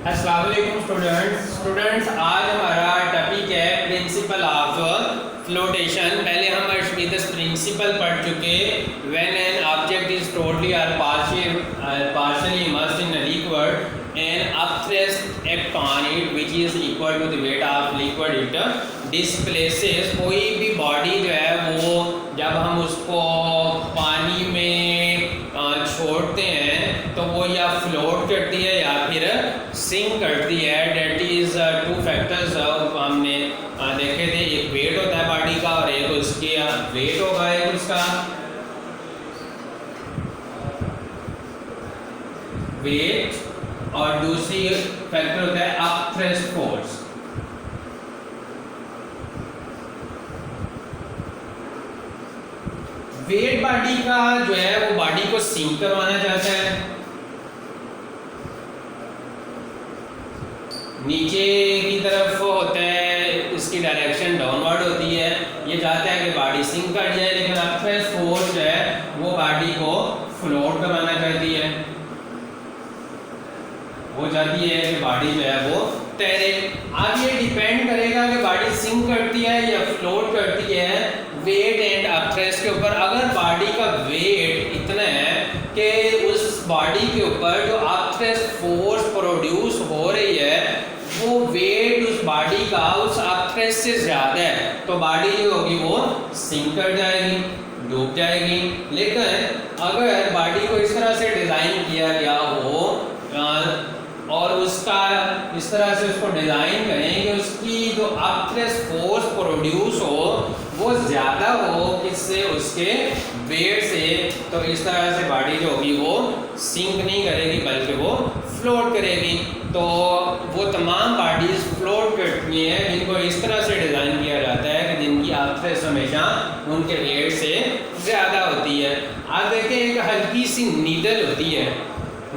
अस्सलाम वालेकुम स्टूडेंट्स आज हमारा टॉपिक है प्रिंसिपल ऑफ फ्लोटेशन। पहले हम अर्शमीदस प्रिंसिपल पढ़ चुके। When an object is totally और partially immersed in a liquid and upthrust act on it which is equal to the weight of liquid it displaces। कोई भी बॉडी जो है वो जब हम उसको पानी में छोड़ते हैं तो वो या फ्लोट करती है या फिर सिंक करती है। डेट इज़ टू फैक्टर्स हमने देखे थे, एक वेट होता है बॉडी का और एक उसके वेट होगा एक उसका वेट और दूसरी फैक्टर होता है अपथ्रस्ट फोर्स। वेट बॉडी का जो है वो बॉडी को सिंक करवाना चाहता है, नीचे की तरफ होता है, इसकी डायरेक्शन डाउनवर्ड होती है, ये चाहता है कि बॉडी सिंक कर जाए, लेकिन अपथ्रस्ट फोर्स जो है वो बॉडी को फ्लोट करवाना चाहती है, वो चाहती है कि बॉडी जो है वो तैरे। अब ये डिपेंड करेगा कि बॉडी सिंक करती है या फ्लोट करती है वेट एंड अपथ्रस्ट के ऊपर। अगर बॉडी का वेट इतना है कि उस बॉडी के ऊपर जो अपथ्रस्ट फोर्स प्रोड्यूस हो रही है वो वेट उस बॉडी का उस अपथ्रस्ट से ज़्यादा है तो बॉडी जो होगी वो सिंक कर जाएगी, डूब जाएगी। लेकिन अगर बॉडी को इस तरह से डिज़ाइन किया गया हो और उसका इस तरह से उसको डिज़ाइन करें कि उसकी जो अपथ्रस्ट फोर्स प्रोड्यूस हो वो ज़्यादा हो किससे, उसके वेट से, तो इस तरह से बॉडी जो होगी वो सिंक नहीं करेगी बल्कि वो फ्लोट करेगी। तो वो तमाम बॉडीज़ फ्लोट करती हैं जिनको इस तरह से डिज़ाइन किया जाता है कि जिनकी अपथ्रस्ट हमेशा उनके वेट से ज़्यादा होती है। आप देखें एक हल्की सी नीडल होती है,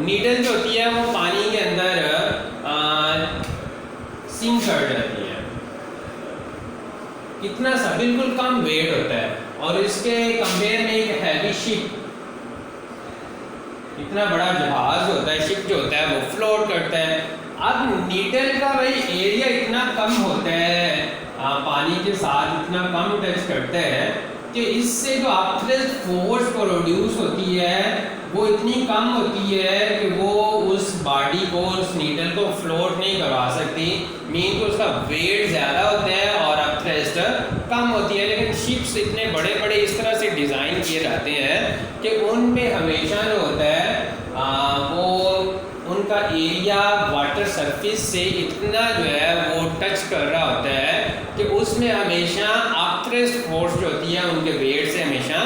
नीडल जो होती है वो पानी के अंदर सिंक कर जाती है, कितना सा बिल्कुल कम वेट होता है और इसके कंपेयर में एक हैवी शिप, इतना बड़ा जहाज होता है, शिप जो होता है वो फ्लोट करता है। अब नीडल का भाई एरिया इतना कम होता है, पानी के साथ इतना कम टच करता है कि इससे जो अपथ्रस्ट फोर्स प्रोड्यूस होती है वो इतनी कम होती है कि वो उस बॉडी को, उस नीडल को फ्लोट नहीं करवा सकती। मीन तो उसका वेट ज़्यादा होता है और अपथ्रस्ट कम होती है। लेकिन शिप्स इतने बड़े बड़े इस तरह से डिज़ाइन किए जाते हैं कि उनमें हमेशा जो होता है वो उनका एरिया वाटर सरफेस से इतना जो है वो टच कर रहा होता है कि उसमें हमेशा अपथ्रस्ट फोर्स जो होती है उनके वेट से हमेशा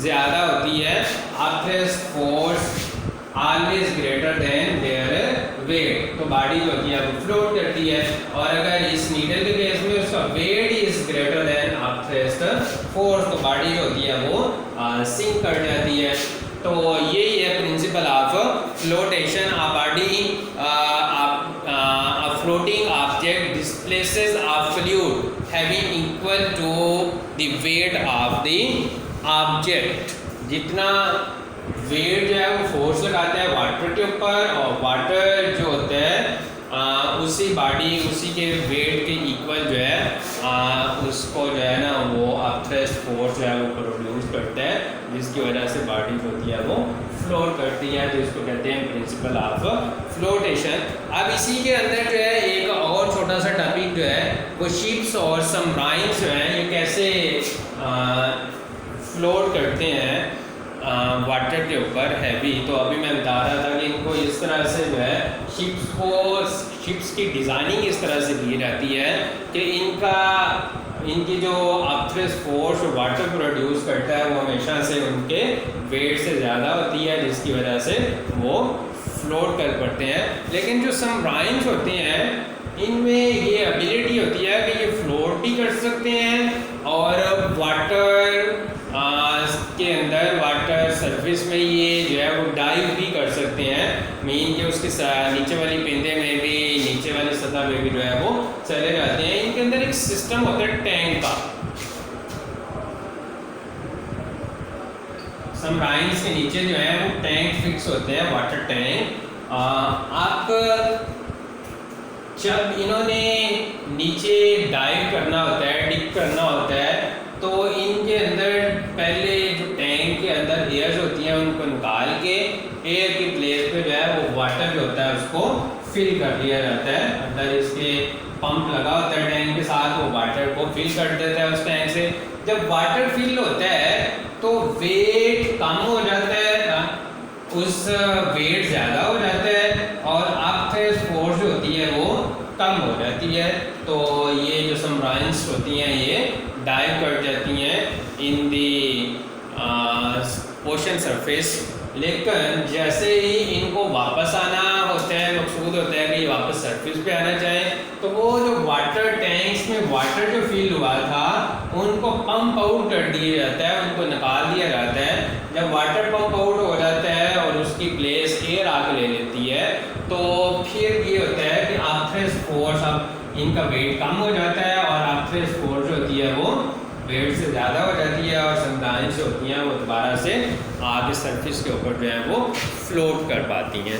ज़्यादा होती है। Upthrust force always greater than their weight, तो बॉडी जो होती है वो फ्लोट करती है। और अगर इस नीडल के केस में उसका weight is greater than upthrust force तो बॉडी जो होती है वो सिंक कर जाती है। तो यही है principle of flotation. A body a floating object displaces a fluid having equal to the weight of the object। जितना वेट जो है वो फोर्स लगाता है वाटर के ऊपर और वाटर जो होता है उसी बॉडी उसी के वेट के इक्वल जो है उसको जो है ना वो अपथ्रस्ट फोर्स जो है वो प्रोड्यूस करता है, जिसकी वजह से बॉडी जो होती है वो फ्लोट करती है, तो इसको कहते हैं प्रिंसिपल ऑफ फ्लोटेशन। अब इसी के अंदर जो है एक और छोटा सा टॉपिक जो है वो शिप्स और सबमराइन्स जो हैं ये कैसे फ्लोट करते हैं वाटर के ऊपर हैवी। तो अभी मैं बता रहा था कि इनको इस तरह से जो है शिप्स की डिज़ाइनिंग इस तरह से की जाती है कि इनकी जो अपथ्रस्ट फोर्स वाटर प्रोड्यूस करता है वो हमेशा से उनके वेट से ज़्यादा होती है, जिसकी वजह से वो फ्लोट कर पड़ते हैं। लेकिन जो सबमराइन्स होते हैं इनमें ये एबिलिटी होती है कि ये फ्लोट भी कर सकते हैं और वाटर के अंदर वाटर सरफेस में ये जो है वो डाइव भी कर सकते हैं। मीन के उसके नीचे वाली पिंदे में भी, नीचे वाली सतह में भी जो है वो चले जाते हैं। इनके अंदर एक सिस्टम होता है टैंक का, सबमराइन्स के नीचे जो है वो टैंक फिक्स होते हैं, वाटर टैंक। आप जब इन्होंने नीचे डाइव करना होता है, डिप करना होता है, तो इनके अंदर पहले जो टैंक के अंदर एयर्स होती हैं उनको निकाल के एयर की प्लेस पे जो है वो वाटर जो होता है उसको फिल कर दिया जाता है। अंदर इसके पंप लगा होता है टैंक के साथ, वो वाटर को फिल कर देता है उस टैंक से। जब वाटर फिल होता है तो वेट कम हो जाता है, उस वेट ज़्यादा हो जाता है और आपके फोर्स जो होती है वो कम हो जाती है। तो ये जो सबमराइन्स होती हैं ये डाइव कर जाती हैं इन दी ओशन सरफेस। लेकिन जैसे ही इनको वापस आना होता है, मकसूद होता है कि ये वापस सरफेस पे आना चाहें, तो वो जो वाटर टैंक्स में वाटर जो फिल हुआ था उनको पंप आउट कर दिया जाता है, उनको निकाल दिया जाता है। जब वाटर पंप आउट हो जाता है और उसकी प्लेस एयर आके ले लेती है, तो फिर ये होता है कि आफ्टर फोर्स अब इनका वेट कम हो जाता है और आफ्टर फोर्स जो होती है वो वेट से ज़्यादा हो जाती है और सबमराइन्स जो होती हैं वो दोबारा से आगे सरफेस के ऊपर जो है वो फ्लोट कर पाती हैं।